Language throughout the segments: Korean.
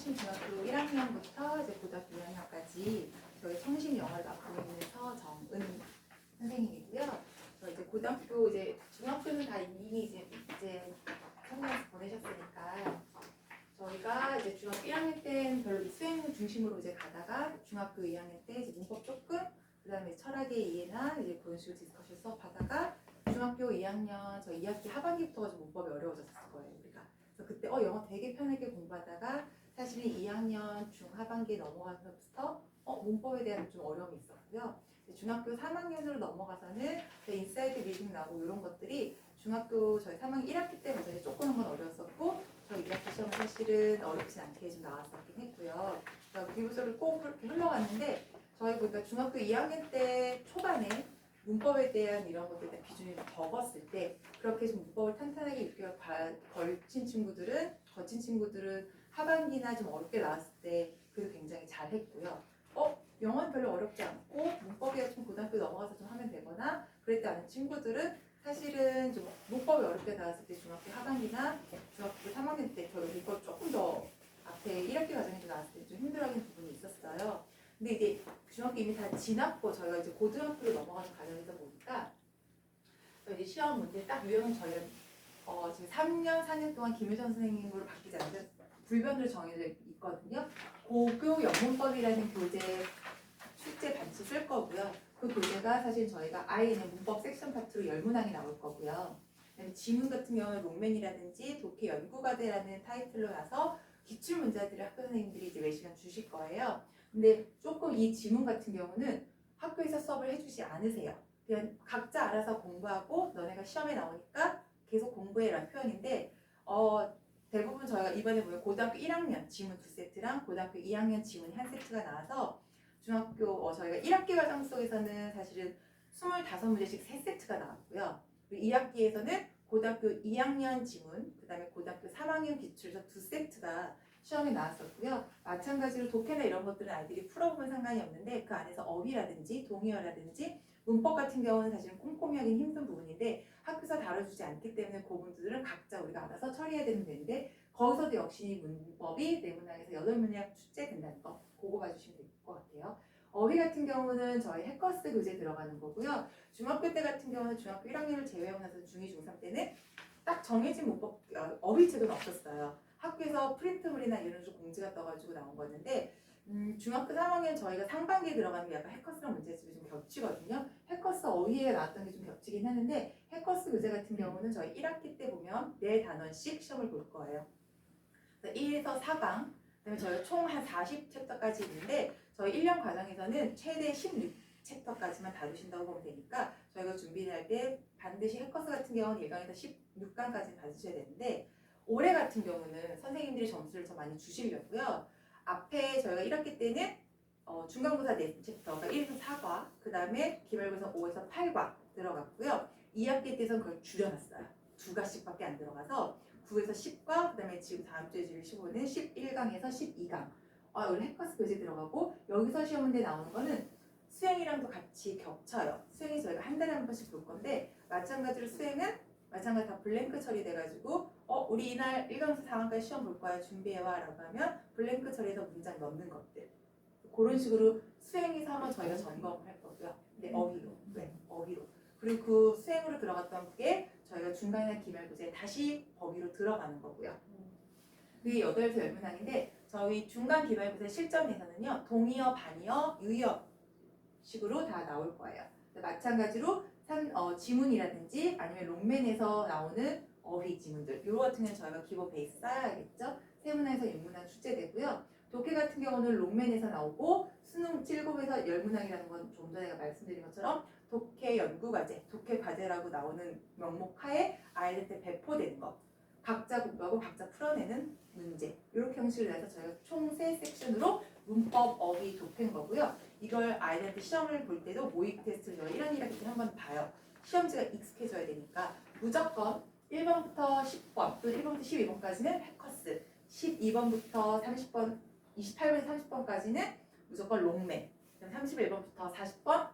청신중학교 1학년부터 이제 고등학교 2학년까지 저희 청신 영어를 맡고 있는 서정은 선생님이고요. 저 이제 고등학교 중학교는 다 이미 이제 청년에서 보내셨으니까 저희가 이제 중학교 1학년 때는 별로 수행 중심으로 이제 가다가 중학교 2학년 때 이제 문법 조금, 그다음에 철학의 이해나 이제 그런 식으로 디스커션 수업하다가 중학교 2학년 저 2학기 하반기부터가 좀 문법이 어려워졌을 거예요, 우리가. 그래서 그때 영어 되게 편하게 공부하다가 사실은 2학년 중하반기에 넘어가서부터 문법에 대한 좀 어려움이 있었고요. 중학교 3학년으로 넘어가서는 인사이드 리딩 나오고 이런 것들이 중학교 저희 3학년 1학기 때부터 조금 한번 어려웠었고 저희 2학기 시험은 사실은 어렵지 않게 좀 나왔었긴 했고요. 기부서를 꼭 그렇게 흘러갔는데 저희 보니까 중학교 2학년 때 초반에 문법에 대한 이런 것들에 대한 비중이 적었을 때 그렇게 좀 문법을 탄탄하게 6개월 거친 친구들은 하반기나 좀 어렵게 나왔을 때 그래도 굉장히 잘했고요. 영어는 별로 어렵지 않고 문법이 좀 고등학교 넘어가서 좀 하면 되거나 그랬지 않은 친구들은 사실은 좀 문법이 어렵게 나왔을 때 중학교 하반기나 중학교 3학년 때 저희 이걸 조금 더 앞에 1학기 과정에서 나왔을 때 좀 힘들어하는 부분이 있었어요. 근데 이제 중학교 이미 다 지났고 저희가 이제 고등학교로 넘어가는 과정이다 보니까 이제 시험 문제 딱 유형은 저희가 지금 3년, 4년 동안 김유선 선생님으로 바뀌지 않는데 불변으로 정해져 있거든요. 고교 영문법이라는 교재 출제 반수 쓸 거고요. 그 교재가 사실 저희가 아이는 문법 섹션 파트로 10문항이 나올 거고요. 그다음에 지문 같은 경우는 롱맨이라든지 독해 연구과제라는 타이틀로 나서 기출 문제들을 학교 선생님들이 이제 매 시간 주실 거예요. 근데 조금 이 지문 같은 경우는 학교에서 수업을 해주지 않으세요. 그냥 각자 알아서 공부하고 너네가 시험에 나오니까 계속 공부해라는 표현인데 대부분 저희가 이번에 보면 고등학교 1학년 지문 2세트랑 고등학교 2학년 지문이 한 세트가 나와서 중학교 저희가 1학기 과정 속에서는 사실은 25문제씩 3세트가 나왔고요. 2학기에서는 고등학교 2학년 지문, 그 다음에 고등학교 3학년 기출에서 2세트가 시험에 나왔었고요. 마찬가지로 독해나 이런 것들은 아이들이 풀어보면 상관이 없는데 그 안에서 어휘라든지 동의어라든지 문법 같은 경우는 사실은 꼼꼼히 하긴 힘든 부분인데 학교에서 다뤄주지 않기 때문에 그 부분들은 각자 우리가 알아서 처리해야 되는 데인데 거기서도 역시 문법이 4문항에서 8문항 출제된다는 거 그거 봐주시면 될 것 같아요. 어휘 같은 경우는 저희 해커스 교재 들어가는 거고요. 중학교 때 같은 경우는 중학교 1학년을 제외하고 나서 중2, 중3 때는 딱 정해진 문법 어휘책은 없었어요. 학교에서 프린트물이나 이런 식으로 공지가 떠가지고 나온 거였는데 중학교 3학년 저희가 상반기에 들어가는 게 약간 해커스랑 문제집이 좀 겹치거든요. 해커스 어휘에 나왔던 게 좀 겹치긴 하는데 해커스 교재 같은 경우는 저희 1학기 때 보면 4단원씩 시험을 볼 거예요. 1에서 4강, 그다음에 저희가 총 한 40챕터까지 있는데 저희 1년 과정에서는 최대 16챕터까지만 다루신다고 보면 되니까 저희가 준비를 할 때 반드시 해커스 같은 경우는 1강에서 16강까지 받으셔야 되는데 올해 같은 경우는 선생님들이 점수를 더 많이 주시려고요. 앞에 저희가 1학기 때는 중간고사 4챕터가 1에서 4과, 그 다음에 기말고사 5에서 8과 들어갔고요. 2학기 때에서는 그걸 줄여놨어요. 2가씩밖에 안 들어가서 9에서 10과, 그 다음에 지금 다음 주에 줄 15는 11강에서 12강. 오늘 해커스 교재 들어가고 여기서 시험 문제 나오는 거는 수행이랑도 같이 겹쳐요. 수행이 저희가 한 달에 한 번씩 볼 건데 마찬가지로 수행은 마찬가지 다 블랭크 처리돼가지고 우리 이날 1강에서 4강까지 시험 볼 거야 준비해와 라고 하면 블랭크 처리해서 문장 넣는 것들 그런 식으로 수행에서 한번 저희가 점검을 할 거고요. 근데 어휘로. 어휘로. 그리고 그 수행으로 들어갔던 게 저희가 중간이나 기말고사에 다시 범위로 들어가는 거고요. 그게 8에서 10문항인데 저희 중간 기말고사 실전에서는요. 동의어, 반의어, 유의어 식으로 다 나올 거예요. 마찬가지로 지문이라든지 아니면 롱맨에서 나오는 어휘 지문들 이거 같은 경우는 저희가 기본 베이스 쌓아야겠죠. 3문항에서 6문항 출제되고요. 독해 같은 경우는 롱맨에서 나오고 수능 7급에서 10문항이라는 건 좀 전에 말씀드린 것처럼 독해 연구과제, 독해 과제라고 나오는 명목 하에 아이들한테 배포되는 것 각자 공부하고 각자 풀어내는 문제 이렇게 형식으로 해서 저희가 총 3섹션으로 문법, 어휘, 독해인 거고요. 이걸 아이들한테 시험을 볼 때도 모의 테스트를 저희 1학, 2학기 때 한번 봐요. 시험지가 익숙해져야 되니까 무조건 1번부터 10번 또는 1번부터 12번까지는 해커스 12번부터 30번, 28번에서 30번까지는 무조건 롱맨 31번부터 40번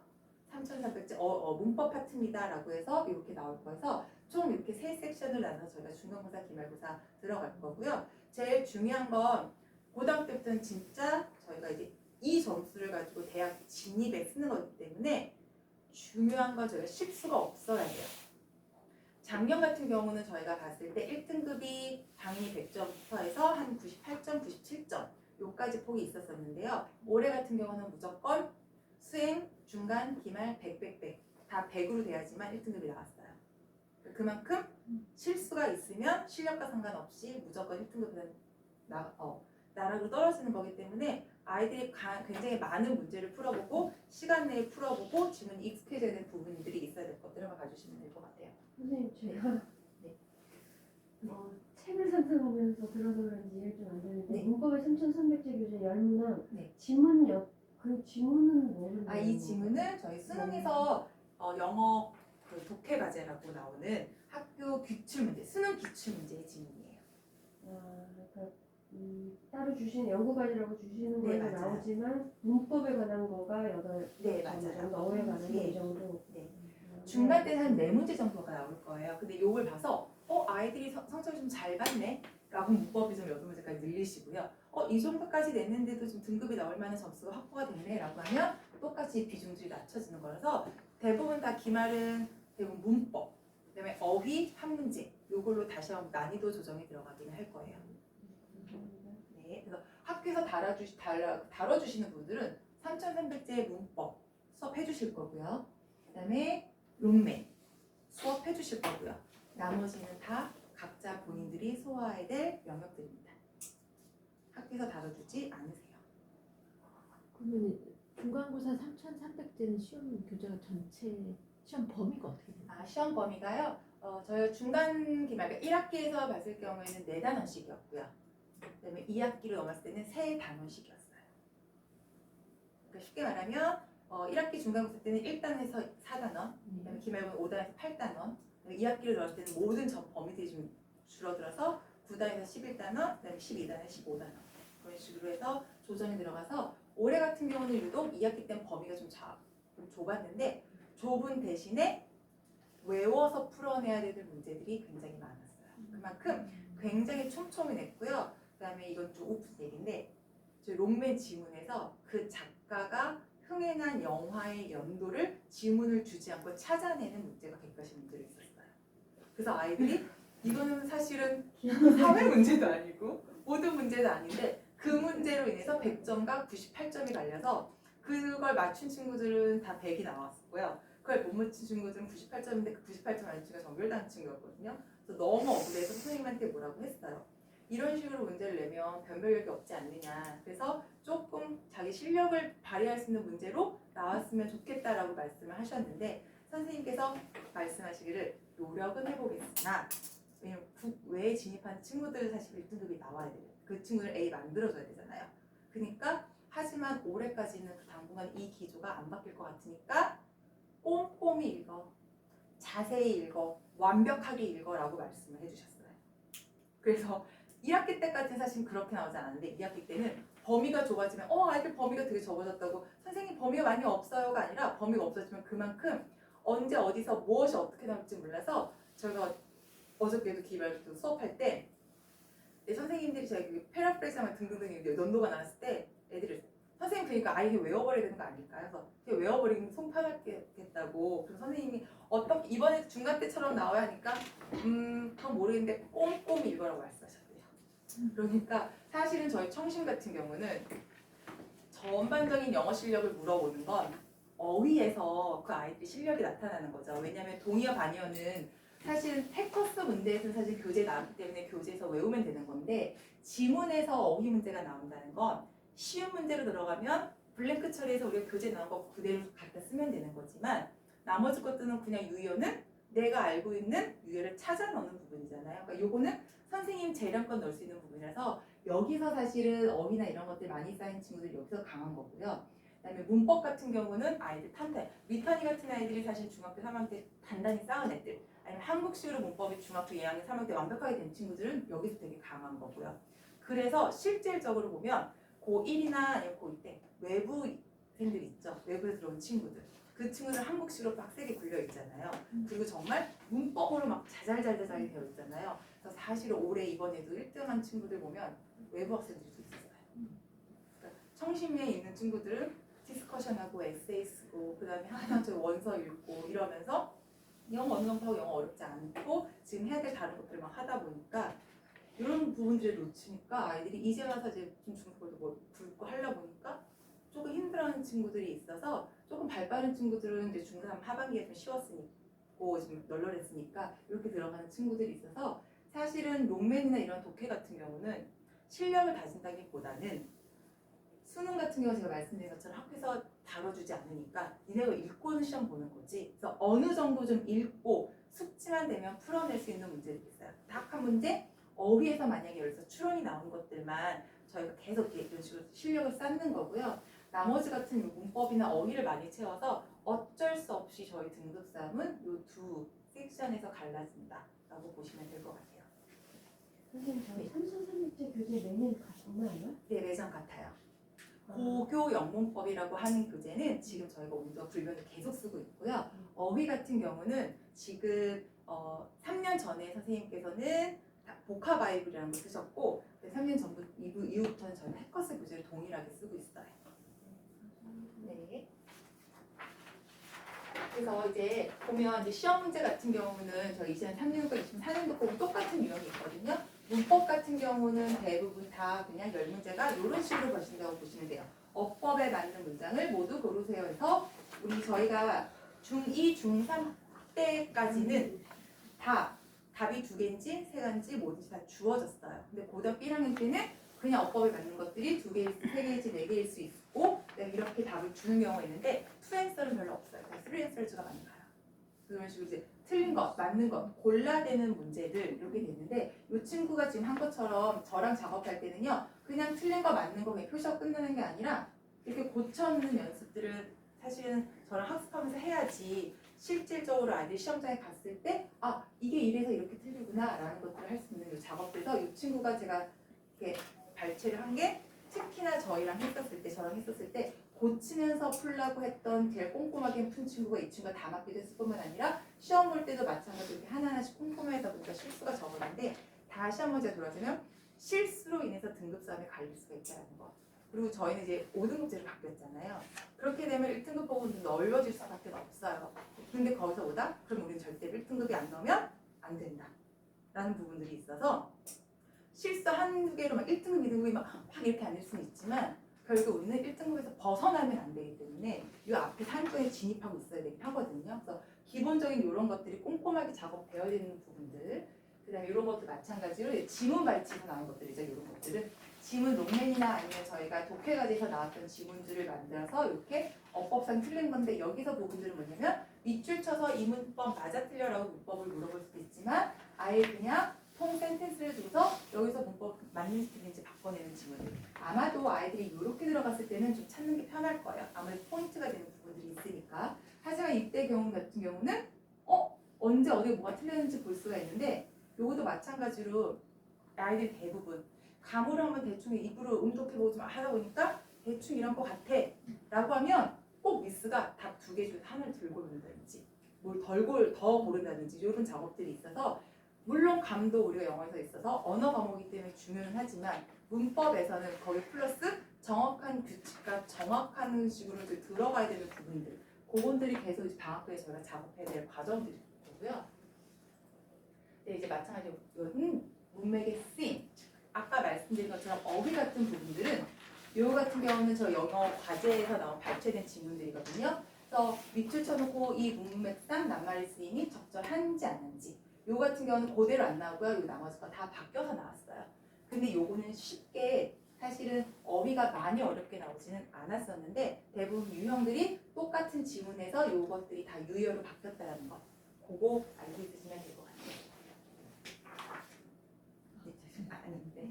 3300제 문법 파트입니다 라고 해서 이렇게 나올 거여서 총 이렇게 3섹션을 나눠서 저희가 중간고사, 기말고사 들어갈 거고요. 제일 중요한 건 고등학교 때부터는 진짜 저희가 이제 이 점수를 가지고 대학 진입에 쓰는 거기 때문에 중요한 건 저희가 실수가 없어야 돼요. 작년 같은 경우는 저희가 봤을 때 1등급이 당연히 100점부터 해서 한 98점, 97점 요까지 폭이 있었었는데요. 올해 같은 경우는 무조건 수행, 중간, 기말, 100, 100, 100 다 100으로 돼야지만 1등급이 나왔어요. 그만큼 실수가 있으면 실력과 상관없이 무조건 1등급은 나락으로 떨어지는 거기 때문에 아이들이 굉장히 많은 문제를 풀어보고 시간 내에 풀어보고 지문이 익숙해져야 되는 부분들이 있어야 될 것들을 봐주시면 될 것 같아요. 선생님 제가 네. 책을 상상하면서 들어서 그런지 이해를 좀 안 되는데 네. 문법의 3,300제 교재 열문항 네. 그 지문은 뭐를 이 지문은 저희 수능에서 영어 그 독해 과제라고 나오는 학교 규칙 문제, 수능 규칙 문제의 지문이에요. 그러니까 따로 주시는 연구과제라고 주시는 네, 거에서 맞아요. 나오지만 문법에 관한 거가 8 네, 정도, 맞아요. 어에 관한 네. 이 정도. 네. 중간 때는 한 4문제 정도가 나올 거예요. 근데 요걸 봐서 아이들이 성적이 좀 잘 받네 라고 문법이 좀 8문제까지 늘리시고요. 이 정도까지 냈는데도 좀 등급이 나올 만한 점수가 확보가 됐네 라고 하면 똑같이 비중들이 낮춰지는 거라서 대부분 다 기말은 대부분 문법, 그다음에 어휘 한 문제 요걸로 다시 한번 난이도 조정이 들어가긴 할 거예요. 네, 그래서 학교에서 다뤄주시는 분들은 3,300제 문법 수업해 주실 거고요. 그다음에 롱맨 수업해 주실 거고요. 나머지는 다 각자 본인들이 소화해야 될 영역들입니다. 학교에서 다뤄주지 않으세요. 그러면 중간고사 3,300제는 시험 교재가 전체 시험 범위가 어떻게 되나요? 시험 범위가요. 저희 중간 기말, 그러니까 1학기에서 봤을 경우에는 4단원씩이었고요. 그다음에 2학기로 넘었을 때는 3단원씩이었어요. 그러니까 쉽게 말하면 1학기 중간고사 때는 1단에서 4단원, 그다음에 기말고는 5단에서 8단원, 2학기로 들어갔을 때는 모든 전 범위들이 좀 줄어들어서 9단에서 11단원, 그다음에 12단에서 15단원 그런 식으로 해서 조정이 들어가서 올해 같은 경우는 유독 2학기 때는 범위가 좀 좁았는데 좁은 대신에 외워서 풀어내야 되는 문제들이 굉장히 많았어요. 그만큼 굉장히 촘촘히 냈고요. 그다음에 이건 좀 오픈 얘기인데 저희 롱맨 지문에서 그 작가가 흥행한 영화의 연도를 지문을 주지 않고 찾아내는 문제가 100가지 문제로 있었어요. 그래서 아이들이 이거는 사실은 사회 문제도 아니고 모든 문제도 아닌데 그 문제로 인해서 100점과 98점이 갈려서 그걸 맞춘 친구들은 다 100이 나왔고요. 그걸 못 맞춘 친구들은 98점인데 그 98점 맞춘 친구가 정결당 친구였거든요. 그래서 너무 억울해서 선생님한테 뭐라고 했어요. 이런 식으로 문제를 내면 변별력이 없지 않느냐. 그래서 조금 자기 실력을 발휘할 수 있는 문제로 나왔으면 좋겠다라고 말씀을 하셨는데 선생님께서 말씀하시기를 노력은 해보겠으나 왜냐면 국외에 진입한 친구들 사실 1등급이 나와야 돼요. 그 친구들 A 만들어줘야 되잖아요. 그러니까 하지만 올해까지는 그 당분간 이 기조가 안 바뀔 것 같으니까 꼼꼼히 읽어, 자세히 읽어, 완벽하게 읽어라고 말씀을 해주셨어요. 그래서 1학기 때까지는 사실 그렇게 나오지 않았는데 2학기 때는 범위가 좁아지면 아이들 범위가 되게 좁아졌다고 선생님 범위가 많이 없어요가 아니라 범위가 없어지면 그만큼 언제 어디서 무엇이 어떻게 나올지 몰라서 저희가 어저께도 기말도 수업할 때 선생님들이 저희 페라프레이즈하면 등등등 연도가 나왔을 때 애들이 선생님 그러니까 아예 외워버려야 되는 거 아닐까요? 그래서 외워버리면 속 편하겠다고 그래서 선생님이 어떻게 이번에 중간 때처럼 나와야 하니까 그건 모르겠는데 꼼꼼히 읽으라고 말씀하셨대요. 그러니까 사실은 저희 청심 같은 경우는 전반적인 영어 실력을 물어보는 건 어휘에서 그 아이들의 실력이 나타나는 거죠. 왜냐하면 동의어 반의어는 사실 테커스 문제에서는 사실 교재에 나왔기 때문에 교재에서 외우면 되는 건데 지문에서 어휘 문제가 나온다는 건 쉬운 문제로 들어가면 블랭크 처리해서 우리가 교재에 나온 거 그대로 갖다 쓰면 되는 거지만 나머지 것들은 그냥 유효는 내가 알고 있는 유효를 찾아 넣는 부분이잖아요. 그러니까 요거는 선생님 재량껏 넣을 수 있는 부분이라서 여기서 사실은 어휘나 이런 것들 많이 쌓인 친구들이 여기서 강한 거고요. 그다음에 문법 같은 경우는 아이들 탄탄, 리턴이 같은 아이들이 사실 중학교 3학년 때 단단히 쌓은 애들 아니면 한국식으로 문법이 중학교 2학년, 3학년 때 완벽하게 된 친구들은 여기서 되게 강한 거고요. 그래서 실질적으로 보면 고1이나 아니면 고2 때 외부생들 있죠. 외부에서 들어온 친구들. 그 친구들 한국식으로 빡세게 굴려 있잖아요. 그리고 정말 문법으로 막 자잘자잘하게 되어 있잖아요. 그래서 사실 올해 이번에도 1등한 친구들 보면 외부 학생들이 좀 있었어요. 청심리에 있는 친구들은 디스커션하고 에세이 쓰고 그다음에 항상 저 원서 읽고 이러면서 영어 어느 정도 하고 영어 어렵지 않고 지금 해야 될 다른 것들을 막 하다 보니까 이런 부분들을 놓치니까 아이들이 이제 와서 이제 좀 중국어도 뭐 굵고 하려 보니까 조금 힘들어하는 친구들이 있어서 조금 발 빠른 친구들은 이제 중3 하반기에 좀 쉬웠으니까 좀 널널했으니까 이렇게 들어가는 친구들이 있어서 사실은 롱맨이나 이런 독해 같은 경우는 실력을 다진다기보다는 수능 같은 경우 제가 말씀드린 것처럼 학교에서 다뤄주지 않으니까 니네가 읽고는 시험 보는 거지. 그래서 어느 정도 좀 읽고 숙지만 되면 풀어낼 수 있는 문제들이 있어요. 딱 한 문제 어휘에서 만약에 여기서 추론이 나온 것들만 저희가 계속 이런 식으로 실력을 쌓는 거고요. 나머지 같은 요 문법이나 어휘를 많이 채워서 어쩔 수 없이 저희 등급삼은 요 두 섹션에서 갈라진다라고 보시면 될 것 같아요. 선생님 저희 3선 3육제 교재 매년 같나요? 네, 매장 같아요. 고교 영문법이라고 하는 교재는 지금 저희가 온도 불변을 계속 쓰고 있고요. 어휘 같은 경우는 지금 3년 전에 선생님께서는 복화 바이블이라는 걸 쓰셨고 3년 전부 이후부터는 저희는 해커스 교재를 동일하게 쓰고 있어요. 네. 그래서 이제 보면 이제 시험 문제 같은 경우는 저희 2003년과 2004년도 보면 똑같은 유형이 있거든요. 문법 같은 경우는 대부분 다 그냥 10문제가 이런 식으로 보신다고 보시면 돼요. 어법에 맞는 문장을 모두 고르세요 해서 우리 저희가 중2, 중3 때까지는 다 답이 2개인지 3개인지 뭐든지 다 주어졌어요. 근데 고등학교 1학년 때는 그냥 어법에 맞는 것들이 2개, 3개일지 4개일 수 있고 이렇게 답을 주는 경우가 있는데 2앤서는 별로 없어요. 3앤서가 많이 가요. 그런 식으로 이제 틀린 것, 맞는 것, 골라대는 문제들 이렇게 되는데 이 친구가 지금 한 것처럼 저랑 작업할 때는요. 그냥 틀린 거 맞는 거 그냥 표시하고 끝나는 게 아니라 이렇게 고쳐놓는 연습들을 사실은 저랑 학습하면서 해야지 실질적으로 아이들이 시험장에 갔을 때 아 이게 이래서 이렇게 틀리구나 라는 것들을 할 수 있는 이 작업에서 이 친구가 제가 이렇게 발췌를 한 게 특히나 저랑 했었을 때 고치면서 풀라고 했던 제일 꼼꼼하게 푼 친구가 이 친구가 다 맞기도 했을 뿐만 아니라 시험 볼 때도 마찬가지로 이렇게 하나하나씩 꼼꼼하다 보니까 실수가 적었는데 다 시험 문제가 돌아서면 실수로 인해서 등급싸움에 갈릴 수가 있다는 거. 그리고 저희는 이제 5등급제로 바뀌었잖아요. 그렇게 되면 1등급 부분도 넓어질 수밖에 없어요. 근데 거기서 오다? 그럼 우리는 절대 1등급이 안 나오면 안 된다. 라는 부분들이 있어서 실수 한두 개로 막 1등급, 2등급이 막 이렇게 안 될 수는 있지만 결국 우리는 1등급에서 벗어나면 안 되기 때문에 이 앞에 산정에 진입하고 있어야 되긴 하거든요. 그래서 기본적인 이런 것들이 꼼꼼하게 작업되어야 되는 부분들 그 다음에 이런 것도 마찬가지로 지문 발치에서 나온 것들이죠. 이런 것들은 지문 롱맨이나 아니면 저희가 독해과제에서 나왔던 지문들을 만들어서 이렇게 어법상 틀린 건데 여기서 부분들은 뭐냐면 밑줄 쳐서 이 문법 맞아 틀려라고 문법을 물어볼 수도 있지만 아예 그냥 통 센텐스를 줘서 여기서 문법 맞는지 틀린지 바꿔내는 지문들. 아마도 아이들이 이렇게 들어갔을 때는 좀 찾는 게 편할 거예요. 아무래도 포인트가 되는 부분들이 있으니까. 하지만 이때 경우 같은 경우는 언제 어디에 뭐가 틀렸는지 볼 수가 있는데 요것도 마찬가지로 아이들 대부분 감으로 한번 대충 입으로 음독해보고 좀 하다 보니까 대충 이런 거 같아 라고 하면 꼭 미스가 답 2개 중에 하나를 들고 오른다든지 뭘 더 고른다든지 이런 작업들이 있어서 물론 감도 우리가 영어에서 있어서 언어 과목이기 때문에 중요는 하지만 문법에서는 거기 플러스 정확한 규칙과 정확한 식으로 들어가야 되는 부분들 그분들이 계속 이제 방학 때 저희가 작업해야 될 과정들이 있고요. 네, 이제 마찬가지로 문맥의 씬 아까 말씀드린 것처럼 어휘 같은 부분들은 요 같은 경우는 저 영어 과제에서 나온 발췌된 지문들이거든요. 그래서 밑줄 쳐놓고 이 문맥상 낱말의 쓰임이 적절한지 아닌지 요 같은 경우는 그대로 안 나오고요. 요 나머지 거 다 바뀌어서 나왔어요. 근데 요거는 쉽게 사실은 어휘가 많이 어렵게 나오지는 않았었는데 대부분 유형들이 똑같은 지문에서 요것들이 다 유효로 바뀌었다는 거 그거 알고 있으시면 될 것 같아요. 아닌데.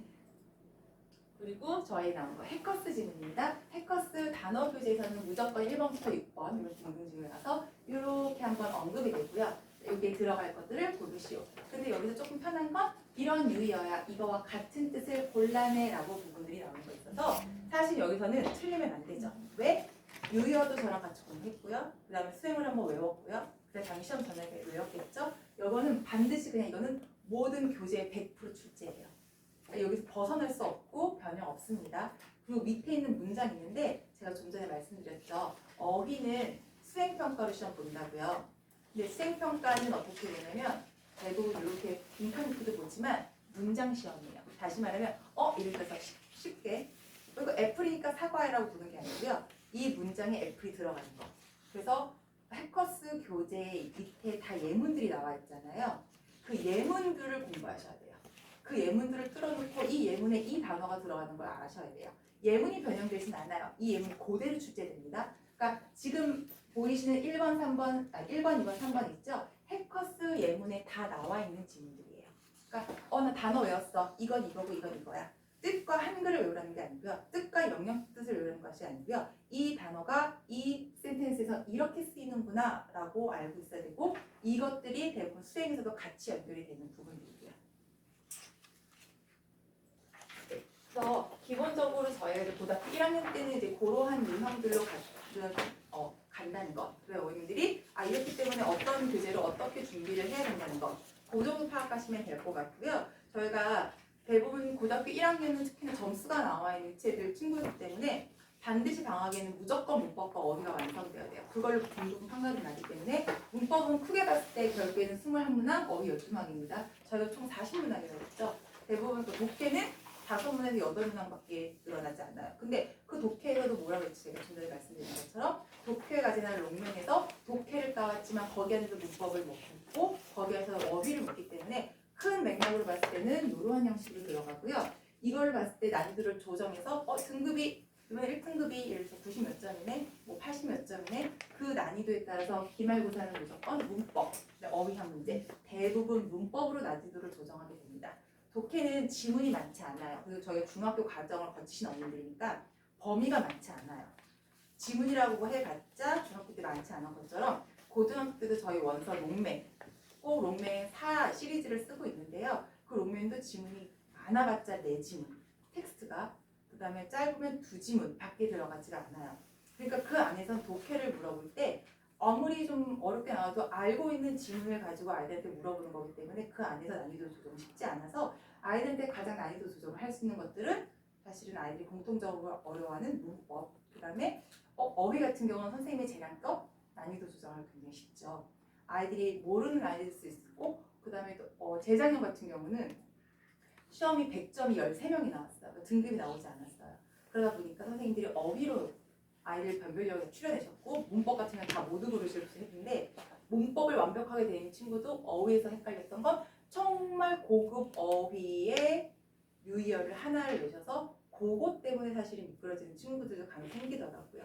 그리고 저희 나온 거 해커스 지문입니다. 해커스 단어 교재에서는 무조건 1번부터 6번 이런 등등 지문이라서 이렇게 한번 언급이 되고요. 여기에 들어갈 것들을 고르시오. 근데 여기서 조금 편한 건 이런 유의어야 이거와 같은 뜻을 골라내라고 부분들이 나오는 거 있어서 사실 여기서는 틀리면 안 되죠. 왜? 유의어도 저랑 같이 공부했고요. 그 다음에 수행을 한번 외웠고요. 그래서 당시 시험 전에 외웠겠죠. 이거는 반드시 그냥 이거는 모든 교재의 100% 출제예요. 여기서 벗어날 수 없고 변형 없습니다. 그리고 밑에 있는 문장 있는데 제가 좀 전에 말씀드렸죠. 어휘는 수행평가로 시험 본다고요. 근데 수행평가는 어떻게 되냐면 대부분 이렇게 빈칸표도 보지만 문장 시험이에요. 다시 말하면 예를 들어서 쉽게 그리고 애플이니까 사과해라고 보는 게 아니고요. 이 문장에 애플이 들어가는 거. 그래서 해커스 교재 밑에 다 예문들이 나와 있잖아요. 그 예문들을 공부하셔야 돼요. 그 예문들을 뚫어놓고 이 예문에 이 단어가 들어가는 걸 아셔야 돼요. 예문이 변형되진 않아요. 이 예문이 그대로 출제됩니다. 그러니까 지금 보이시는 1번, 3번, 1번, 2번, 3번 있죠? 해커스 예문에 다 나와 있는 지문들이에요. 그러니까 나 단어 외웠어. 이건 이거고 이건 이거야. 뜻과 한글을 외우라는 게 아니고요. 뜻과 영역 뜻을 외우는 것이 아니고요. 이 단어가 이 센텐스에서 이렇게 쓰이는구나 라고 알고 있어야 되고 이것들이 대부분 수행에서도 같이 연결이 되는 부분들이고요. 네, 그래서 기본적으로 저희가 이제 고등학교 1학년 때는 이제 그러한 유형들로 간다는 것. 그래서 어머님들이 이렇기 때문에 어떤 교재로 어떻게 준비를 해야 된다는 것. 그 정도 파악하시면 될 것 같고요. 저희가 대부분 고등학교 1학년은 특히나 점수가 나와 있는 체들 친구들 때문에 반드시 방학에는 무조건 문법과 어휘가 완성되어야 돼요. 그걸로 공동 판가름 나기 때문에 문법은 크게 봤을 때 결국에는 21문항, 어휘 12문항입니다. 저희가 총 40문항이라고 했죠. 대부분 그 독해는 5문항에서 8문항밖에 늘어나지 않아요. 근데 그 독해에서도 뭐라고 했지? 제가 좀 전에 말씀드린 것처럼 독해 가지나 롱면에서 독해를 따왔지만 거기 안에서 문법을 먹고 거기 안에서 어휘를 먹기 때문에 큰 맥락으로 봤을 때는 이러한 형식으로 들어가고요. 이걸 봤을 때 난이도를 조정해서 등급이 이번에 1등급이 예를 들어서 90 몇 점이네, 80 몇 점이네. 그 난이도에 따라서 기말고사는 무조건 문법, 어휘학 문제 대부분 문법으로 난이도를 조정하게 됩니다. 독해는 지문이 많지 않아요. 그리고 저희가 중학교 과정을 거치신 어린이들이니까 범위가 많지 않아요. 지문이라고 해봤자 중학교 때 많지 않은 것처럼 고등학교 때도 저희 원서 롱맨 꼭 롱맨 4 시리즈를 쓰고 있는데요. 그 롱맨도 지문이 많아봤자 4지문 텍스트가 그 다음에 짧으면 2지문 밖에 들어가지가 않아요. 그러니까 그 안에선 독해를 물어볼 때 아무리 좀 어렵게 나와도 알고 있는 지문을 가지고 아이들한테 물어보는 거기 때문에 그 안에서 난이도 조정이 쉽지 않아서 아이들한테 가장 난이도 조정을 할 수 있는 것들은 사실은 아이들이 공통적으로 어려워하는 문법 그 다음에 어휘 같은 경우는 선생님의 재량껏 난이도 조정하기 굉장히 쉽죠. 아이들이 모르는 아이들 수 있고 그 다음에 또 재작년 같은 경우는 시험이 100점이 13명이 나왔어요. 등급이 나오지 않았어요. 그러다 보니까 선생님들이 어휘로 아이들 변별력에 출연하셨고 문법 같은 건 다 모두 고르시고 했는데 문법을 완벽하게 된 친구도 어휘에서 헷갈렸던 건 정말 고급 어휘의 유의어를 하나를 내셔서 그것 때문에 사실은 미끄러지는 친구들도 간혹 생기더라고요.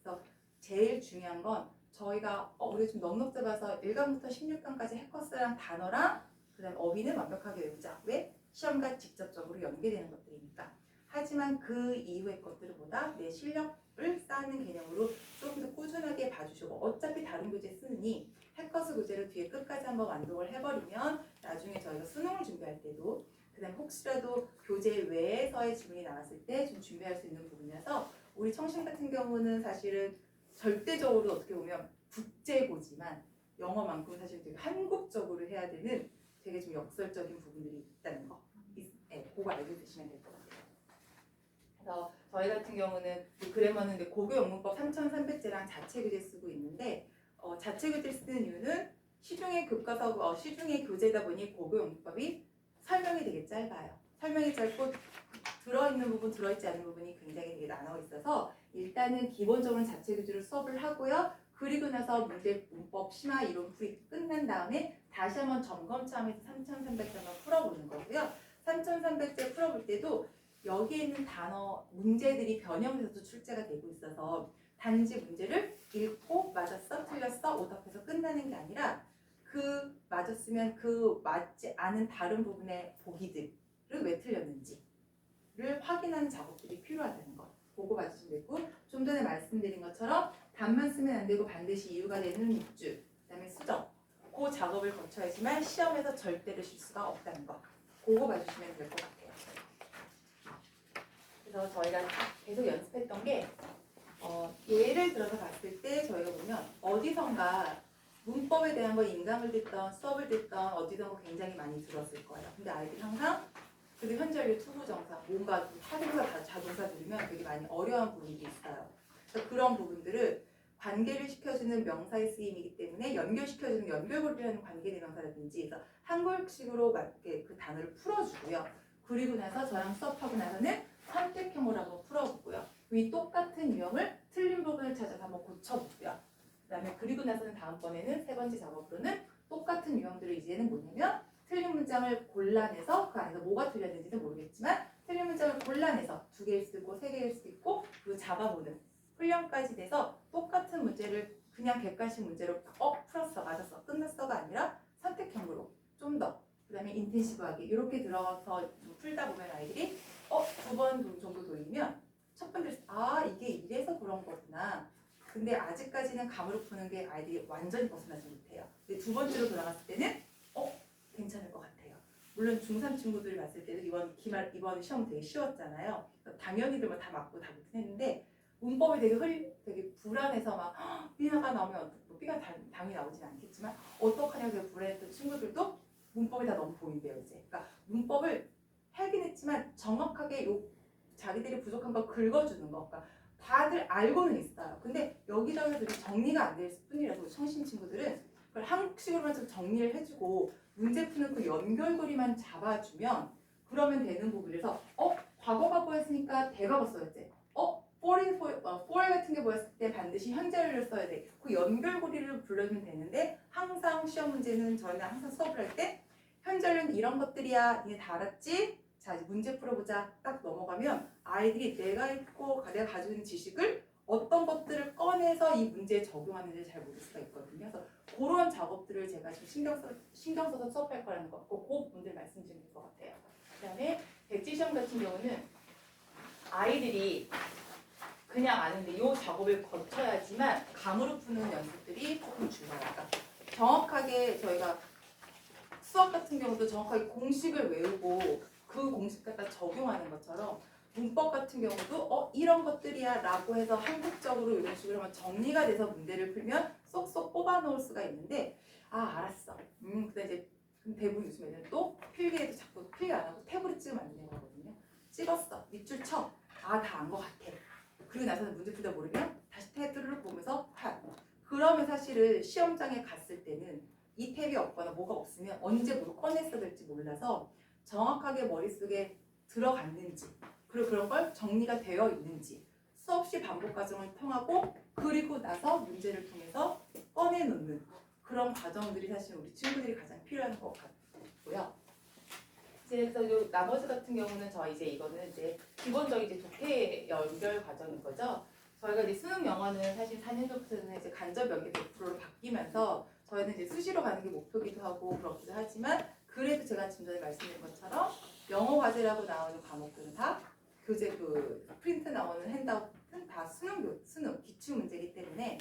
그래서 제일 중요한 건 저희가 우리가 좀 넉넉 잡아서 1강부터 16강까지 해커스랑 단어랑 그 다음에 어휘는 완벽하게 외우자. 왜? 시험과 직접적으로 연계되는 것들이니까. 하지만 그 이후의 것들보다 내 실력을 쌓는 개념으로 조금 더 꾸준하게 봐주시고 어차피 다른 교재 쓰느니 해커스 교재를 뒤에 끝까지 한번 완독을 해버리면 나중에 저희가 수능을 준비할 때도 그 다음에 혹시라도 교재 외에서의 질문이 나왔을 때 좀 준비할 수 있는 부분이라서 우리 청신 같은 경우는 사실은 절대적으로 어떻게 보면 국제고지만 영어만큼 사실 되게 한국적으로 해야 되는 되게 좀 역설적인 부분들이 있다는 거. 그거 알고 계시면 될 것 같아요. 그래서 저희 같은 경우는 그래머는 고교 영문법 3,300제랑 자체 교재 쓰고 있는데 자체 교재 쓰는 이유는 시중의 교과서 시중의 교재다 보니 고교 영문법이 설명이 되게 짧아요. 설명이 짧고 들어있는 부분, 들어있지 않은 부분이 굉장히 되게 나눠 있어서 일단은 기본적으로 자체 교재로 수업을 하고요. 그리고 나서 문제, 문법, 심화, 이론 풀이 끝난 다음에 다시 한번 점검 차원에서 3,300점을 풀어보는 거고요. 3,300점 풀어볼 때도 여기에 있는 단어, 문제들이 변형돼서도 출제가 되고 있어서 단지 문제를 읽고 맞았어, 틀렸어, 오답해서 끝나는 게 아니라 그 맞았으면 그 맞지 않은 다른 부분의 보기들을 왜 틀렸는지를 확인하는 작업들이 필요하다는 것. 보고 봐주시면 되고 좀 전에 말씀드린 것처럼 답만 쓰면 안 되고 반드시 이유가 되는 묵주, 그 다음에 수정 그 작업을 거쳐야지만 시험에서 절대로 실수가 없다는 거. 그거 봐주시면 될 것 같아요. 그래서 저희가 계속 연습했던 게 예를 들어서 봤을 때 저희가 보면 어디선가 문법에 대한 거 인강을 듣던 수업을 듣던 어디선가 굉장히 많이 들었을 거예요. 근데 아이들이 항상 그리고 현재료 투부정사, 뭔가 타동사, 자동사 들으면 되게 많이 어려운 부분이 있어요. 그래서 그런 부분들을 관계를 시켜주는 명사의 쓰임이기 때문에 연결시켜주는 연결고리라는 관계대명사라든지 그래서 한글식으로 맞게 그 단어를 풀어주고요. 그리고 나서 저랑 수업하고 나서는 선택형으로 한번 풀어보고요. 이 똑같은 유형을 틀린 부분을 찾아서 한번 고쳐보고요. 그다음에 그리고 나서는 다음번에는 세 번째 작업으로는 똑같은 유형들을 이제는 뭐냐면 틀린 문장을 골라내서 그 안에서 뭐가 틀렸는지는 모르겠지만 틀린 문장을 골라내서 2개일 수도 있고 3개일 수도 있고 그리고 잡아보는 훈련까지 돼서 똑같은 문제를 그냥 객관식 문제로 풀었어 맞았어 끝났어가 아니라 선택형으로 좀 더 그다음에 인텐시브하게 이렇게 들어가서 좀 풀다 보면 아이들이 2번 정도 돌리면 첫 번째 이게 이래서 그런 거구나. 근데 아직까지는 감으로 푸는 게 아이들이 완전히 벗어나지 못해요. 근데 두 번째로 돌아갔을 때는 괜찮을 것 같아요. 물론 중3 친구들이 봤을 때는 이번 시험 되게 쉬웠잖아요. 당연히들 다 맞고 다 못긴 했는데 문법이 되게 불안해서 막 B가 나오면 B가 당연히 나오진 않겠지만 어떡하냐 그 불안했던 친구들도 문법이 다 너무 보인대요 이제. 그러니까 문법을 하긴 했지만 정확하게 자기들이 부족한 걸 긁어주는 거. 그러니까 다들 알고는 있어요. 근데 여기저기서 정리가 안 될 뿐이라서 청신 친구들은 그걸 한국식으로만 좀 정리를 해주고 문제 푸는 그 연결고리만 잡아주면 그러면 되는 부분에서 과거가 보였으니까 대과거 써야지. for 같은 게 보였을 때 반드시 현재를 써야 돼. 그 연결고리를 불러주면 되는데 항상 시험 문제는 저희는 항상 수업을 할 때 현재는 이런 것들이야. 니네 다 알았지? 자 이제 문제 풀어보자. 딱 넘어가면 아이들이 내가 가지고 있는 지식을 어떤 것들을 꺼내서 이 문제에 적용하는지 잘 모를 수가 있거든요. 그래서 그런 작업들을 제가 지금 신경 써서 수업할 거라는 거 같고 그 부분들 말씀드릴 것 같아요. 그다음에 백지시험 같은 경우는 아이들이 그냥 아는데 이 작업을 거쳐야지만 감으로 푸는 연습들이 조금 중요해요. 그러니까 정확하게 저희가 수학 같은 경우도 정확하게 공식을 외우고 그 공식 갖다 적용하는 것처럼 문법 같은 경우도 이런 것들이야 라고 해서 한국적으로 이런 식으로 하면 정리가 돼서 문제를 풀면 쏙쏙 뽑아 놓을 수가 있는데 알았어. 근데 이제 대부분 요즘 애들은 또 필기에도 자꾸 필기 안 하고 탭으로 찍으면 안 되는 거거든요. 찍었어. 밑줄 쳐. 다 안 것 같아. 그리고 나서는 문제 풀다 모르면 다시 탭을 보면서 그러면 사실은 시험장에 갔을 때는 이 탭이 없거나 뭐가 없으면 언제 뭘 꺼냈어야 될지 몰라서 정확하게 머릿속에 들어갔는지 그리고 그런 걸 정리가 되어 있는지 수없이 반복 과정을 통하고 그리고 나서 문제를 통해서 꺼내놓는 그런 과정들이 사실 우리 친구들이 가장 필요한 것 같고요. 그래서 나머지 같은 경우는 이거는 이제 기본적인 독해 연결 과정인 거죠. 저희가 이제 수능 영어는 사실 4년 전부터는 이제 간접 연계 100%로 바뀌면서 저희는 이제 수시로 가는 게 목표기도 하고 그렇기도 하지만 그래도 제가 지금 전에 말씀드린 것처럼 영어 과제라고 나오는 과목들은 다 교재 프린트 나오는 핸드아웃은 다 수능 기출 문제이기 때문에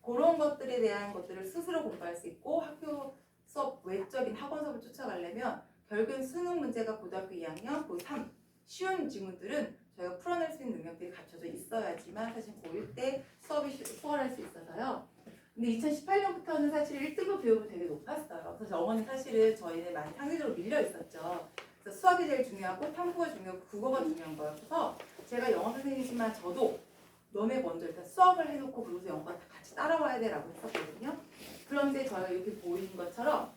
그런 것들에 대한 것들을 스스로 공부할 수 있고 학교 수업 외적인 학원 수업을 쫓아가려면 결국엔 수능 문제가 고등학교 2학년, 고3 쉬운 지문들은 저희가 풀어낼 수 있는 능력들이 갖춰져 있어야지만 사실 고1 때 수업이 수월할 수 있어서요. 근데 2018년부터는 사실 1등급 비율이 되게 높았어요. 그래서 영어는 사실은 저희는 많이 상대적으로 밀려 있었죠. 그래서 수학이 제일 중요하고 탐구가 중요하고 국어가 중요한 거예요. 그래서 제가 영어 선생님이지만 저도 너네 먼저 일단 수학을 해놓고 그러고서 영어가 같이 따라와야 돼라고 했었거든요. 그런데 저희가 이렇게 보이는 것처럼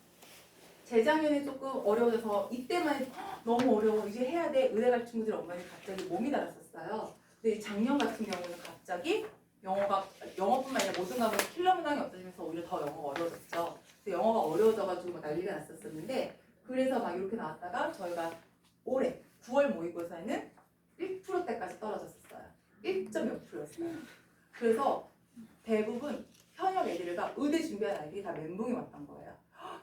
재작년에 조금 어려워져서 이때만 너무 어려워 이제 해야 돼 의대 갈 친구들 엄마는 갑자기 몸이 달았었어요. 근데 작년 같은 경우는 갑자기 영어뿐만 아니라 모든 과목 킬러 문항이 없어지면서 오히려 더 영어가 어려워졌죠. 그래서 영어가 어려워져가지고 난리가 났었는데 그래서 막 이렇게 나왔다가 저희가 올해 9월 모의고사에는 1%대까지 떨어졌었어요. 1.6%였어요. 그래서 대부분 현역 애들과 의대 준비한 아이들이 다 멘붕이 왔던 거예요.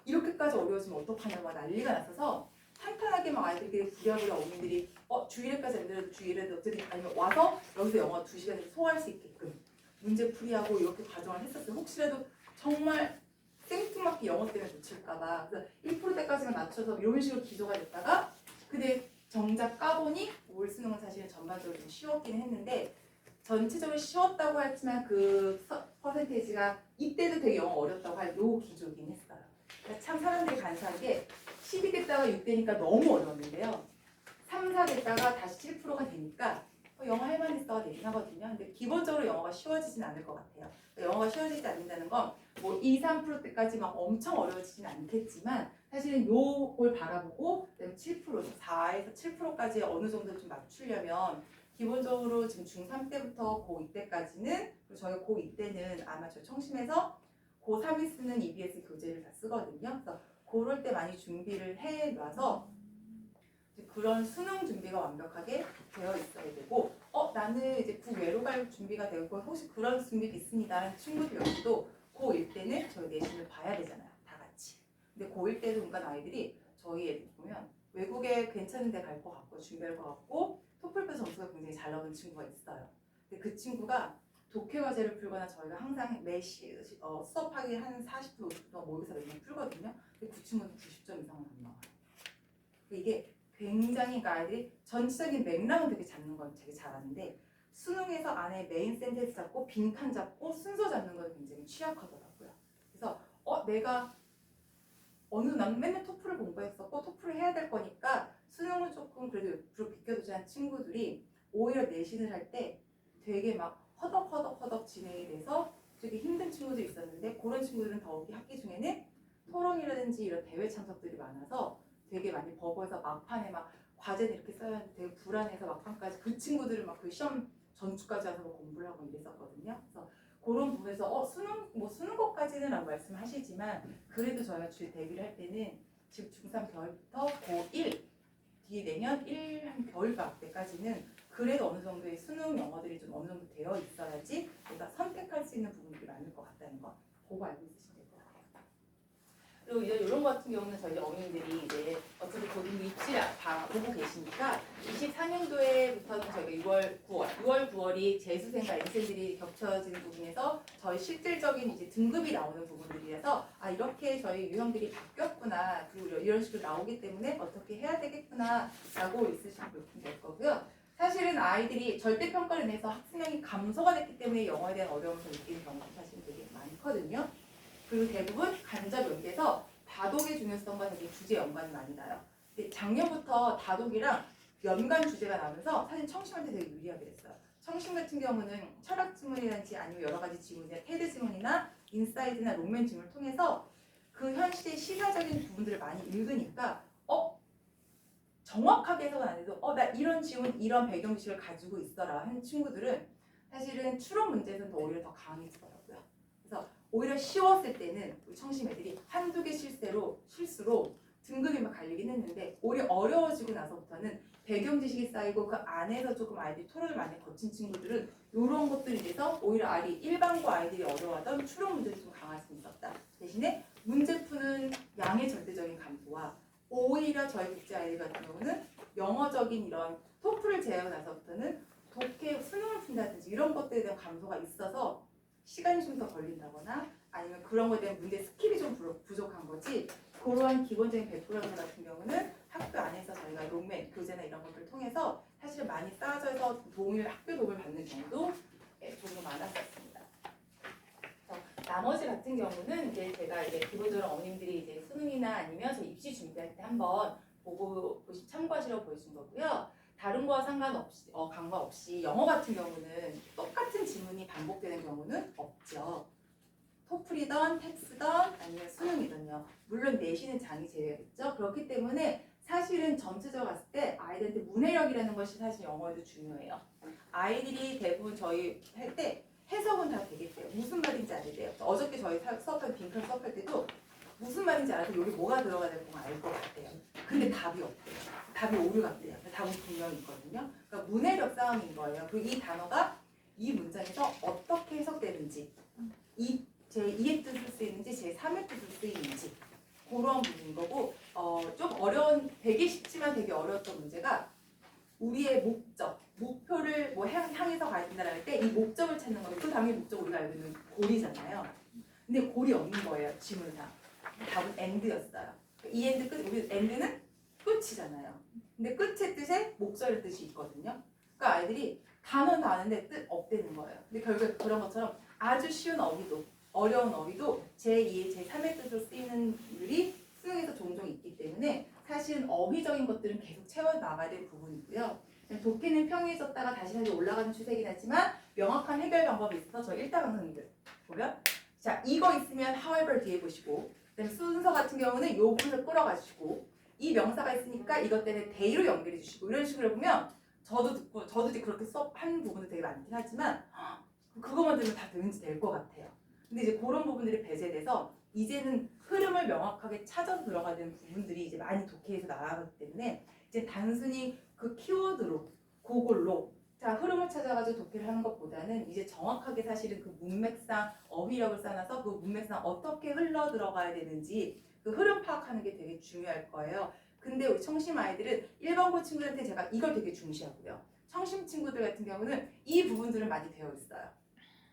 이렇게까지 어려워지면 어떡하냐고 난리가 났어서 탄탄하게 막 아이들끼리 부랴부랴 어머니들이 주일에까지 안 되더라도 주일에도 어쨌든 아니면 와서 여기서 영어 2시간을 소화할 수 있게끔 문제 풀이하고 이렇게 과정을 했었어요. 혹시라도 정말 생뚱맞게 영어 때문에 놓칠까봐 그래서 1%대까지만 낮춰서 이런 식으로 기조가 됐다가 근데 정작 까보니 올 수능은 사실은 전반적으로 좀 쉬웠긴 했는데 전체적으로 쉬웠다고 했지만 그 퍼센테이지가 이때도 되게 영어 어렵다고 할 요 기조긴 했어요. 그러니까 참 사람들이 간사한 게 12대다가 6대니까 너무 어려웠는데요. 3, 4 됐다가 다시 7%가 되니까 영어 할만했어가 되긴 하거든요. 근데 기본적으로 영어가 쉬워지진 않을 것 같아요. 영어가 쉬워지지 않는다는 건 뭐 2, 3%대까지 막 엄청 어려워지진 않겠지만 사실은 요걸 바라보고 7%, 4에서 7%까지 어느 정도 좀 맞추려면 기본적으로 지금 중3 때부터 고2 때까지는 그리고 저희 고2 때는 아마 저 청심에서 고3이 쓰는 EBS 교재를 다 쓰거든요. 그래서 그럴 때 많이 준비를 해놔서 그런 수능 준비가 완벽하게 되어 있어야 되고 나는 이제 국외로 갈 준비가 되고 혹시 그런 준비도 있습니다 하는 친구들 역시도 고1 때는 저희 내신을 봐야 되잖아요. 다 같이. 근데 고1 때도 그러니까 아이들이 저희 애들 보면 외국에 괜찮은 데 갈 것 같고 준비할 것 같고 토플 점수가 굉장히 잘 나오는 친구가 있어요. 근데 그 친구가 독해 과제를 풀거나 저희가 항상 매시 수업하기 한 40분, 50분 동안 모의고사 매번 풀거든요. 근데 그 친구는 90점 이상은 안 나와요. 이게 굉장히 그러니까 아이들이 전체적인 맥락은 되게 잡는 건 되게 잘하는데 수능에서 안에 메인 센텐스 잡고 빈칸 잡고 순서 잡는 건 굉장히 취약하더라고요. 그래서 내가 난 맨날 토플을 공부했었고 토플을 해야 될 거니까 수능은 조금 그래도 옆으로 비켜두자는 친구들이 오히려 내신을 할 때 되게 막 허덕허덕 진행이 돼서 되게 힘든 친구들이 있었는데 그런 친구들은 더욱이 학기 중에는 토론이라든지 이런 대회 참석들이 많아서 되게 많이 버거워서 막판에 막 과제는 이렇게 써야 하는데 되게 불안해서 막판까지 그 친구들은 막 그 시험 전주까지 와서 공부를 하고 이랬었거든요. 그래서 그런 부분에서 수능 것까지는 라고 말씀하시지만 그래도 저희가 대비를 할 때는 지금 중3 겨울부터 고1 뒤에 내년 1 한 겨울방학 때까지는 그래도 어느 정도의 수능 영어들이 좀 어느 정도 되어 있어야지 우리가 선택할 수 있는 부분들이 많을 것 같다는 거 보고 알고 있으시면 될 것 같아요. 그리고 이제 이런 거 같은 경우는 저희 어머님들이 이제 어차피 고등부 입시를 다 보고 계시니까 24년도에부터는 저희가 6월, 9월이 재수생과 N생들이 겹쳐지는 부분에서 저희 실질적인 이제 등급이 나오는 부분들이라서 이렇게 저희 유형들이 바뀌었구나 그리고 이런 식으로 나오기 때문에 어떻게 해야 되겠구나라고 있으시면 될 거고요. 사실은 아이들이 절대평가를 내서 학습량이 감소가 됐기 때문에 영어에 대한 어려움을 느끼는 경우가 사실 되게 많거든요. 그리고 대부분 간접 연계에서 다독의 중요성과 되게 주제 연관이 많이 나요. 근데 작년부터 다독이랑 연관 주제가 나오면서 사실 청심한테 되게 유리하게 됐어요. 청심 같은 경우는 철학 지문이라든지 아니면 여러 가지 지문이나 테드 지문이나 인사이드나 롱맨 지문을 통해서 그 현 시대의 시사적인 부분들을 많이 읽으니까 정확하게 해석은 안 해도 나 이런 지문 이런 배경 지식을 가지고 있어라 하는 친구들은 사실은 추론 문제에서는 오히려 더 강해지더라고요. 그래서 오히려 쉬웠을 때는 우리 청심 애들이 한두 개 실수로 등급이 막 갈리긴 했는데 오히려 어려워지고 나서부터는 배경 지식이 쌓이고 그 안에서 조금 아이들이 토론을 많이 거친 친구들은 이런 것들이 돼서 오히려 일반고 아이들이 어려워하던 추론 문제들이 좀 강할 수 있었다. 대신에 문제 푸는 양의 절대적인 감소와 오히려 저희 국제 아이들 같은 경우는 영어적인 이런 토플을 제외하고 나서부터는 독해 수능을 푼다든지 이런 것들에 대한 감소가 있어서 시간이 좀 더 걸린다거나 아니면 그런 것에 대한 문제 스킬이 좀 부족한 거지 그러한 기본적인 백그라운드 같은 경우는 학교 안에서 저희가 롱맨 교재나 이런 것들을 통해서 사실 많이 쌓아져서 학교 도움을 받는 경우도 조금 많았었습니다. 나머지 같은 경우는 이제 제가 이제 기본적으로 어머님들이 이제 수능이나 아니면 저 입시 준비할 때 한번 참고하시라고 보여준 거고요. 다른 거와 상관없이 관계없이 영어 같은 경우는 똑같은 지문이 반복되는 경우는 없죠. 토플이든 텍스든 아니면 수능이든요. 물론 내신은 장이 제외겠죠. 그렇기 때문에 사실은 전체적으로 봤을 때 아이들한테 문해력이라는 것이 사실 영어에도 중요해요. 아이들이 대부분 저희 할 때 해석은 다 되겠대요. 무슨 말인지 알아야 돼요. 어저께 저희 수업할 빈칸 수업할 때도 무슨 말인지 알아서 여기 뭐가 들어가야 되는 거 알 것 같아요. 근데 답이 없대요. 답이 오류 같대요. 답은 분명히 있거든요. 그러니까 문해력 싸움인 거예요. 그리고 이 단어가 이 문장에서 어떻게 해석되는지 제2의 뜻을 쓰이는지 제3의 뜻을 쓰이는지 그런 부분인 거고 좀 되게 쉽지만 되게 어려웠던 문제가 우리의 목표를 향해서 가야 된다고 할 때 이 목적을 찾는 거예요. 그 당연히 목적 우리가 알고 있는 골이잖아요. 근데 골이 없는 거예요. 지문상. 답은 end였어요. 이 end 끝, 우리 end는 끝이잖아요. 근데 끝의 뜻에 목적의 뜻이 있거든요. 그러니까 아이들이 단어는 아는데 뜻 없대는 거예요. 근데 결국에 그런 것처럼 아주 쉬운 어휘도 어려운 어휘도 제2의 제3의 뜻으로 쓰이는 일이 수능에서 종종 있기 때문에 사실은 어휘적인 것들은 계속 채워나가야 될 부분이고요. 독해는 평이해졌다가 다시 올라가는 추세긴 하지만 명확한 해결 방법이 있어서 저희 1타 강사님들 보면 자 이거 있으면 however 뒤에 보시고 그다음에 순서 같은 경우는 이 부분을 끌어가지고 이 명사가 있으니까 이것 때문에 they로 연결해 주시고 이런 식으로 보면 저도 듣고 저도 이제 그렇게 수업하는 부분도 되게 많긴 하지만 그것만 들으면 다 왠지 될 것 같아요. 근데 이제 그런 부분들이 배제돼서 이제는 흐름을 명확하게 찾아서 들어가야 되는 부분들이 이제 많이 독해에서 나아가기 때문에 이제 단순히 그 키워드로 그걸로 자 흐름을 찾아가지고 독해를 하는 것보다는 이제 정확하게 사실은 그 문맥상 어휘력을 쌓아서 그 문맥상 어떻게 흘러 들어가야 되는지 그 흐름 파악하는 게 되게 중요할 거예요. 근데 우리 청심 아이들은 일반고 친구들한테 제가 이걸 되게 중시하고요. 청심 친구들 같은 경우는 이 부분들은 많이 되어 있어요.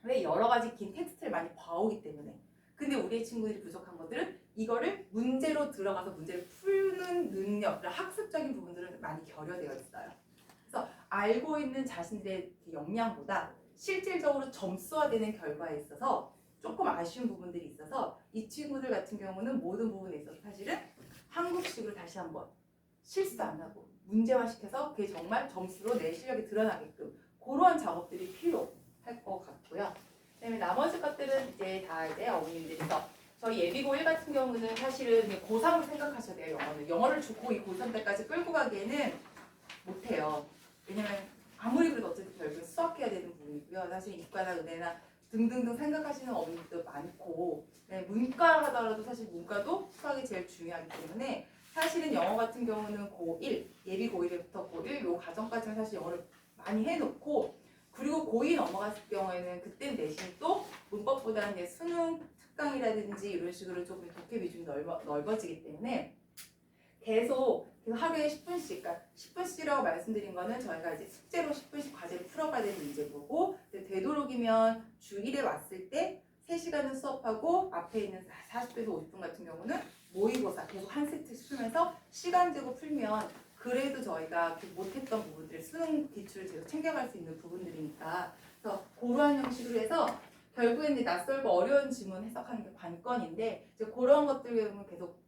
왜 여러 가지 긴 텍스트를 많이 봐오기 때문에. 근데 우리의 친구들이 부족한 것들은 이거를 문제로 들어가서 문제를 푸는 능력, 학습적인 부분들은 많이 결여되어 있어요. 그래서 알고 있는 자신들의 역량보다 실질적으로 점수화되는 결과에 있어서 조금 아쉬운 부분들이 있어서 이 친구들 같은 경우는 모든 부분에 있어서 사실은 한국식으로 다시 한번 실수 안 하고 문제화시켜서 그게 정말 점수로 내 실력이 드러나게끔 그러한 작업들이 필요할 것 같고요. 그다음에 나머지 것들은 이제 다 이제 어머님들이서 저희 예비고 1 같은 경우는 사실은 고3을 생각하셔야 돼요. 영어를 고2 고3 때까지 끌고 가기에는 못해요. 왜냐면 아무리 그래도 어쨌든 결국은 수학해야 되는 부분이고요. 사실 이과나 의대나 등등등 생각하시는 어머님도 많고 네, 문과 하더라도 사실 문과도 수학이 제일 중요하기 때문에 사실은 영어 같은 경우는 고1 예비 고1부터 고1 요 과정까지는 사실 영어를 많이 해놓고 그리고 고2 넘어갔을 경우에는 그때 내신 또 문법보다는 이제 수능 특강이라든지 이런 식으로 조금 독해 비중이 넓어지기 때문에 계속 하루에 10분씩, 그러니까 10분씩이라고 말씀드린 거는 저희가 이제 숙제로 10분씩 과제를 풀어가야 되는 문제고 되도록이면 주 1회 왔을 때 3시간은 수업하고 앞에 있는 40분에서 50분 같은 경우는 모의고사 계속 한 세트씩 풀면서 시간 되고 풀면 그래도 저희가 못했던 부분들 수능 기출을 계속 챙겨갈 수 있는 부분들이니까 그래서 그러한 형식으로 해서 결국엔 이제 낯설고 어려운 지문 해석하는 게 관건인데 이제 그런 것들을 계속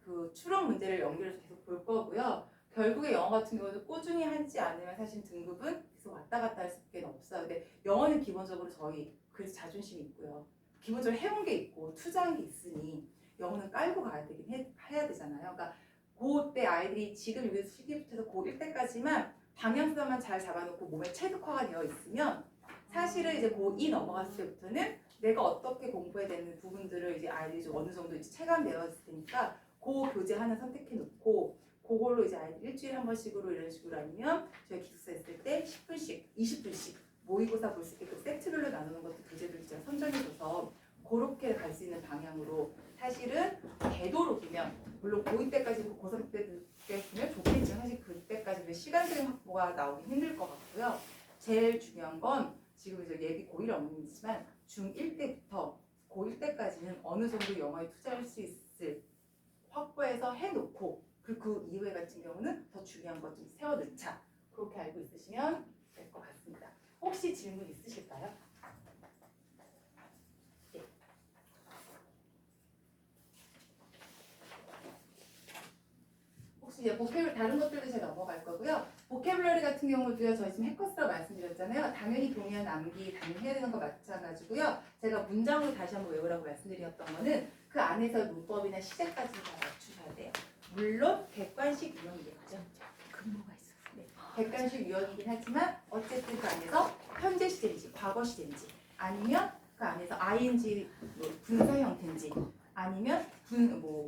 그 추론 문제를 연결해서 계속 볼 거고요. 결국에 영어 같은 경우는 꾸준히 하지 않으면 사실 등급은 계속 왔다 갔다 할 수밖에 없어요. 근데 영어는 기본적으로 저희 그래서 자존심이 있고요. 기본적으로 해온 게 있고 투자한 게 있으니 영어는 깔고 가야 되긴 해야 되잖아요. 그러니까 그때 아이들이 지금 여기 시기부터 해서 고1 때까지만 방향성만 잘 잡아놓고 몸에 체득화가 되어 있으면 사실은 이제 고2 넘어갔을 때부터는 내가 어떻게 공부해야 되는 부분들을 이제 아이들이 좀 어느 정도 이제 체감되어 있을 테니까 그 교재 하나 선택해 놓고 그걸로 이제 아이들 일주일에 한 번씩으로 이런 식으로 아니면 저희 기숙사 있을 때 10분씩, 20분씩 모의고사 볼 수 있게 그 세트별로 나누는 것도 교재들 제가 선정해줘서 그렇게 갈 수 있는 방향으로 사실은 되도록이면 물론 고2 때까지 고3 때까지는 좋겠지만 사실 그때까지 시간적인 확보가 나오기 힘들 것 같고요. 제일 중요한 건 지금 이제 예비 고1 어머님이지만 중1 때부터 고1 때까지는 어느 정도 영어에 투자할 수 있을 확보해서 해놓고 그 이후에 같은 경우는 더 중요한 것 좀 세워놓자 그렇게 알고 있으시면 될 것 같습니다. 혹시 질문 있으실까요? 네. 혹시 이제 보캐블 다른 것들도 제가 넘어갈 거고요. 보캐블러리 같은 경우도요. 저희 지금 해커스라고 말씀드렸잖아요. 당연히 동의한 암기 당연히 해야 되는 거 마찬가지고요. 제가 문장으로 다시 한번 외우라고 말씀드렸던 거는 그 안에서 문법이나 시제까지 다 맞추셔야 돼요. 물론 객관식 유형이겠죠. 근무가 있어. 네. 객관식 유형이긴 하지만 어쨌든 그 안에서 현재 시제인지 과거 시제인지 아니면 그 안에서 ing 뭐 분사 형태인지 아니면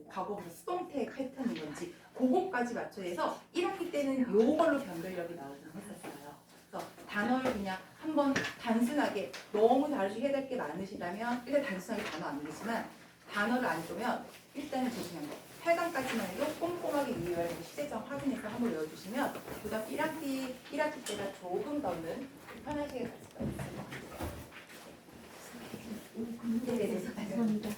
과거 수동태 패턴인 건지 그거까지 맞춰야 해서 1학기 때는 요걸로 변별력이 나오긴 했었어요. 그래서 단어를 그냥 한번 단순하게 너무 다르게 해야 될 게 많으시다면 일단 단순하게 단어 안 되지만 단어를 안 쓰면 일단은 조심한 거 8강까지만 해도 꼼꼼하게 이해하는 시제점 확인해서 한번 외워주시면 그다음 1학기 때가 조금 더는 편하시게 갈 수가 있을 것 같아요. 네네네. 감사합니다.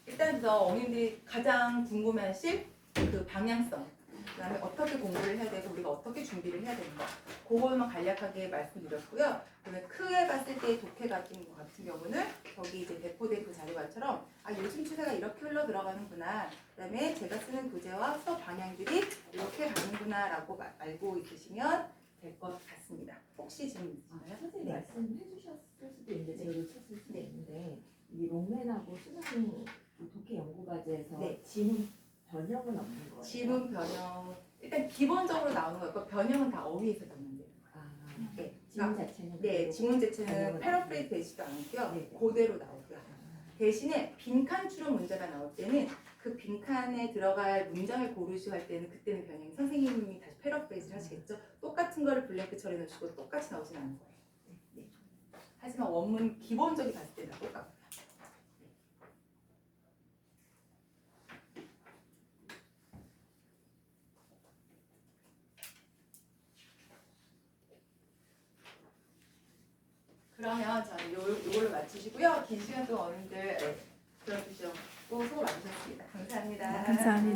일단 어머님들이 가장 궁금해하실 그 방향성, 그다음에 어떻게 공부를 해야 되고 우리가 어떻게 준비를 해야 되는가 그것만 간략하게 말씀드렸고요. 그러면 크게 봤을 때 독해 같은 경우는 저기 이제 배포된 그 자료화처럼 요즘 추세가 이렇게 흘러 들어가는구나. 그다음에 제가 쓰는 교재와 수업 방향들이 이렇게 가는구나라고 알고 있으시면 될 것 같습니다. 혹시 질문 있으신가요? 선생님 네. 말씀해 주셨을 수도 있는데 제가 놓쳤을 수도 네. 있는데 이 롱맨하고 수능 독해 연구과제에서 네. 지문 변형은 없는 거예요? 지문 변형 일단 기본적으로 나오는 거고 변형은 다 어휘에서 넣는 거예요. 네. 지문 자체는 네, 그대로 지문 자체는 변형은 패러프레이즈 되지도 않고요. 네. 그대로 나오고요. 대신에 빈칸 추론 문제가 나올 때는 그 빈칸에 들어갈 문장을 고르시고 할 때는 그때는 변형이 선생님이 다시 패러프레이즈를 하시겠죠. 똑같은 거를 블랭크 처리 넣으시고 똑같이 나오진 않는 거예요. 네. 하지만 원문 기본적인 봤을 때는 다 똑같고요. 그러면 저는 요걸로 마치시고요. 긴 시간 동안 어른들 들어주시고 수고 많으셨습니다. 감사합니다. 감사합니다.